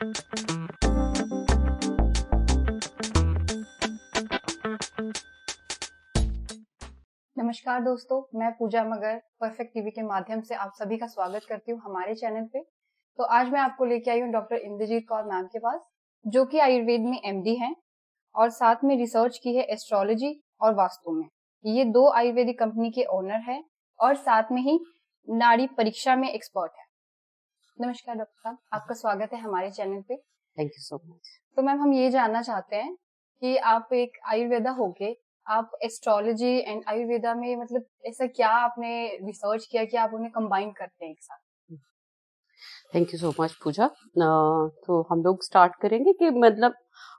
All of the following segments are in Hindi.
नमस्कार दोस्तों, मैं पूजा मगर परफेक्ट टीवी के माध्यम से आप सभी का स्वागत करती हूँ हमारे चैनल पे। तो आज मैं आपको लेके आई हूँ डॉक्टर इंद्रजीत कौर मैम के पास, जो कि आयुर्वेद में एमडी हैं और साथ में रिसर्च की है एस्ट्रोलॉजी और वास्तु में। ये 2 आयुर्वेदिक कंपनी के ओनर है और साथ में ही नाड़ी परीक्षा में एक्सपर्ट है। नमस्कार डॉक्टर साहब, आपका स्वागत है हमारे चैनल पे। Thank you so much. तो मैम, हम ये जानना चाहते हैं कि आप एक आयुर्वेदा होके आप एस्ट्रोलॉजी एंड आयुर्वेदा में मतलब ऐसा क्या आपने रिसर्च किया कि आप उन्हें कंबाइन करते हैं एक साथ? थैंक यू सो मच पूजा। तो हम लोग स्टार्ट करेंगे कि मतलब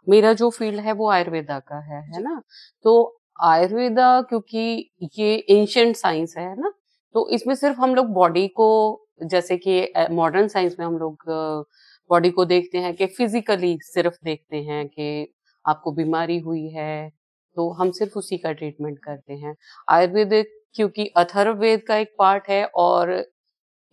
मेरा जो फील्ड है वो आयुर्वेदा का है ना। तो आयुर्वेदा क्योंकि ये एंशिएंट साइंस है ना, तो इसमें सिर्फ हम लोग बॉडी को, जैसे कि मॉडर्न साइंस में हम लोग बॉडी को देखते हैं कि फिजिकली सिर्फ देखते हैं कि आपको बीमारी हुई है, तो हम सिर्फ उसी का ट्रीटमेंट करते हैं। आयुर्वेदिक क्योंकि अथर्ववेद का एक पार्ट है और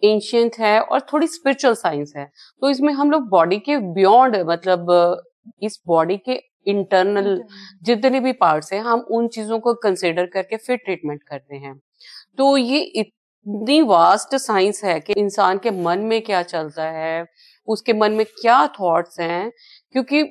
एंशियंट है और थोड़ी स्पिरिचुअल साइंस है, तो इसमें हम लोग बॉडी के बियॉन्ड, मतलब इस बॉडी के इंटरनल जितने भी पार्ट्स हैं, हम उन चीजों को कंसिडर करके फिर ट्रीटमेंट करते हैं। तो ये इतनी वास्ट साइंस है कि इंसान के मन में क्या चलता है, उसके मन में क्या थॉट्स हैं, क्योंकि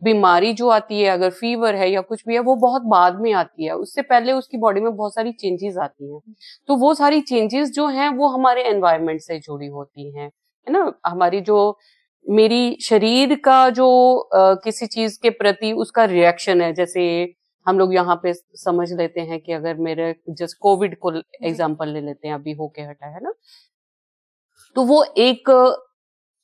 बीमारी जो आती है, अगर फीवर है या कुछ भी है, वो बहुत बाद में आती है, उससे पहले उसकी बॉडी में बहुत सारी चेंजेस आती हैं। तो वो सारी चेंजेस जो हैं वो हमारे एनवायरनमेंट से जुड़ी होती हैं, है ना। हमारी जो मेरी शरीर का जो किसी चीज के प्रति उसका रिएक्शन है, जैसे हम लोग यहाँ पे समझ लेते हैं कि अगर मेरे जैसे कोविड को एग्जांपल ले लेते हैं, अभी होके हटा है ना, तो वो एक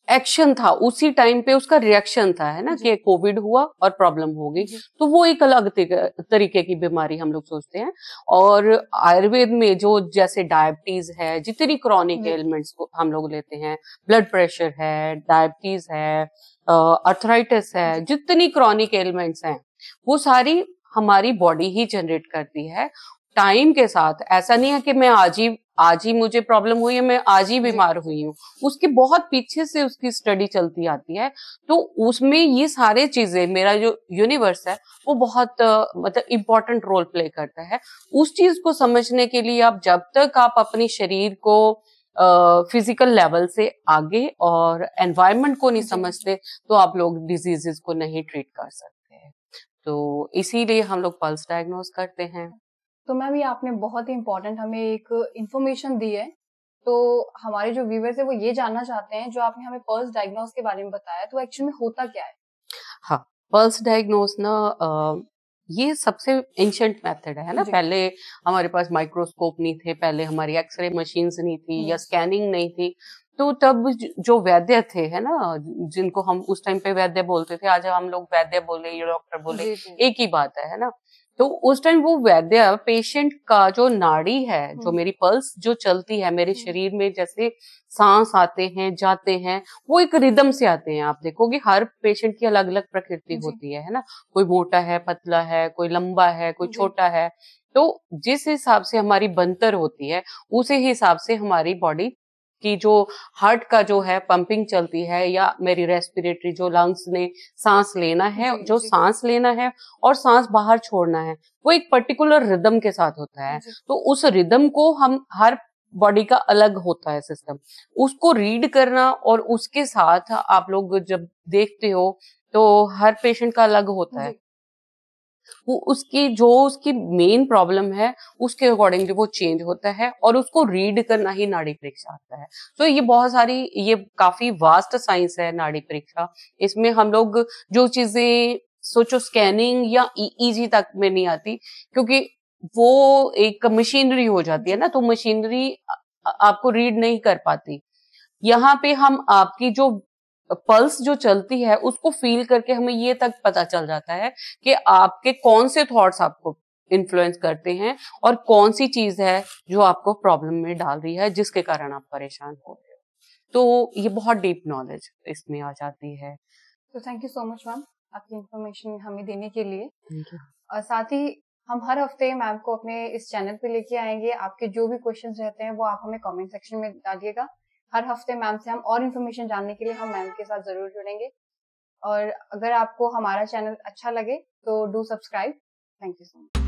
एक्शन था, उसी टाइम पे उसका रिएक्शन था, है ना, कि कोविड हुआ और प्रॉब्लम हो गई, तो वो एक अलग तरीके की बीमारी हम लोग सोचते हैं। और आयुर्वेद में जो जैसे डायबिटीज है, जितनी क्रॉनिक एलिमेंट्स को हम लोग लेते हैं, ब्लड प्रेशर है, डायबिटीज है, अर्थराइटिस है, जितनी क्रॉनिक एलिमेंट्स हैं वो सारी हमारी बॉडी ही जनरेट करती है टाइम के साथ। ऐसा नहीं है कि मैं आज ही मुझे प्रॉब्लम हुई है, मैं आज ही बीमार हुई हूँ, उसके बहुत पीछे से उसकी स्टडी चलती आती है। तो उसमें ये सारे चीजें, मेरा जो यूनिवर्स है वो बहुत मतलब इम्पोर्टेंट रोल प्ले करता है। उस चीज को समझने के लिए आप जब तक आप अपने शरीर को फिजिकल लेवल से आगे और एनवायरनमेंट को नहीं समझते, तो आप लोग डिजीजेस को नहीं ट्रीट कर सकते हैं। तो इसीलिए हम लोग पल्स डायग्नोज करते हैं। तो मैम, ये आपने बहुत ही इम्पोर्टेंट हमें एक इंफॉर्मेशन दी है। तो हमारे जो व्यूअर्स है वो ये जानना चाहते हैं, जो आपने हमें पल्स डायग्नोस के बारे में बताया, तो एक्चुअली में होता क्या है? हाँ, पल्स डायग्नोस ना ये सबसे एंशिएंट मेथड है ना। पहले हमारे पास माइक्रोस्कोप नहीं थे, पहले हमारी एक्सरे मशीन्स नहीं थी या स्कैनिंग नहीं थी, तो तब जो वैद्य थे, है ना, जिनको हम उस टाइम पे वैद्य बोलते थे, आज हम लोग वैद्य बोले या डॉक्टर बोले, एक ही बात है ना। तो उस टाइम वो वैद्य पेशेंट का जो नाड़ी है, जो मेरी पल्स जो चलती है मेरे शरीर में, जैसे सांस आते हैं जाते हैं, वो एक रिदम से आते हैं। आप देखोगे हर पेशेंट की अलग अलग प्रकृति होती है ना, कोई मोटा है, पतला है, कोई लंबा है, कोई छोटा है। तो जिस हिसाब से हमारी बनतर होती है, उसी हिसाब से हमारी बॉडी की जो हार्ट का जो है पंपिंग चलती है, या मेरी रेस्पिरेटरी जो लंग्स ने सांस लेना है, जो सांस लेना है और सांस बाहर छोड़ना है, वो एक पर्टिकुलर रिदम के साथ होता है। तो उस रिदम को हम हर बॉडी का अलग होता है सिस्टम, उसको रीड करना, और उसके साथ आप लोग जब देखते हो तो हर पेशेंट का अलग होता है, वो उसकी जो उसकी मेन प्रॉब्लम है उसके अकॉर्डिंगली वो चेंज होता है, और उसको रीड करना ही नाड़ी परीक्षा आता है। तो ये बहुत सारी, ये काफी वास्ट साइंस है नाड़ी परीक्षा। इसमें हम लोग जो चीजें सोचो स्कैनिंग या ईईजी तक में नहीं आती, क्योंकि वो एक मशीनरी हो जाती है ना, तो मशीनरी आपको रीड नहीं कर पाती। यहाँ पे हम आपकी जो पल्स जो चलती है उसको फील करके हमें ये तक पता चल जाता है कि आपके कौन से थॉट्स आपको इन्फ्लुएंस करते हैं और कौन सी चीज है जो आपको प्रॉब्लम में डाल रही है, जिसके कारण आप परेशान हो रहे हो। तो ये बहुत डीप नॉलेज इसमें आ जाती है। तो thank you so much ma'am, आपकी इन्फॉर्मेशन हमें देने के लिए। Thank you. और साथ ही हम हर हफ्ते मैम को अपने इस चैनल पे लेके आएंगे। आपके जो भी क्वेश्चंस रहते हैं वो आप हमें कमेंट सेक्शन में डालिएगा। हर हफ्ते मैम से हम और इन्फॉर्मेशन जानने के लिए हम मैम के साथ जरूर जुड़ेंगे। और अगर आपको हमारा चैनल अच्छा लगे तो do subscribe. Thank you so much.